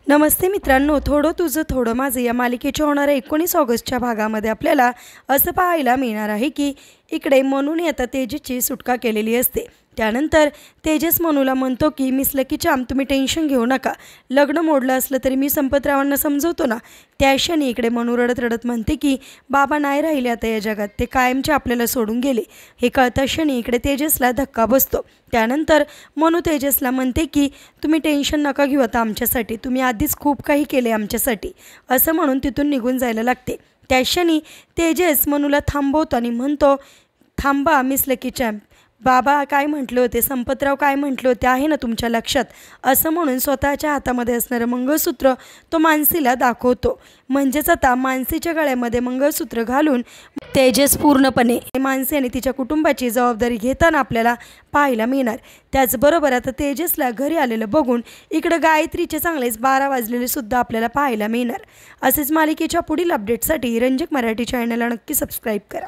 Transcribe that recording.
नमस्ते मित्रांनो, थोडं तुझं थोडं माझं या मालिकेच्या होणाऱ्या 19 ऑगस्टच्या भागामध्ये आपल्याला असं पाहायला मिळणार आहे की इकडे मनूने आता तेजसची सुटका केलेली असते। त्यानंतर तेजस मनूला म्हणतो की मिस लकी चार्म तुम्ही टेन्शन घेऊ नका, लग्न मोडलं असलं तरी मी संपतरावांना समजवतो ना। त्या क्षणी इकडे मनू रडत रडत म्हणते की बाबा नाही राहिले आता या जगात, ते कायमचे आपल्याला सोडून गेले। हे कळता क्षणी इकडे तेजसला धक्का बसतो। त्यानंतर मनू तेजसला म्हणते की तुम्ही टेन्शन नका घेऊ आता आमच्यासाठी, तुम्ही आधीच खूप काही केले आमच्यासाठी, असं म्हणून तिथून निघून जायला लागते। त्या क्षणी तेजस मनूला थांबवतो आणि म्हणतो थांबा मिस लकी चार्म, बाबा काय म्हटले होते, संपतराव काय म्हटले होते आहे ना तुमच्या लक्षात, असं म्हणून स्वतःच्या हातामध्ये असणारं मंगळसूत्र तो मानसीला दाखवतो। म्हणजेच आता मानसीच्या गळ्यामध्ये मंगळसूत्र घालून तेजस पूर्णपणे मानसी आणि तिच्या कुटुंबाची जबाबदारी घेताना आपल्याला पाहायला मिळणार। त्याचबरोबर आता तेजसला घरी आलेलं बघून इकडं गायत्रीचे चांगलेच 12 वाजलेले सुद्धा आपल्याला पाहायला मिळणार। असेच मालिकेच्या पुढील अपडेटसाठी रंजक मराठी चॅनलला नक्की सबस्क्राईब करा।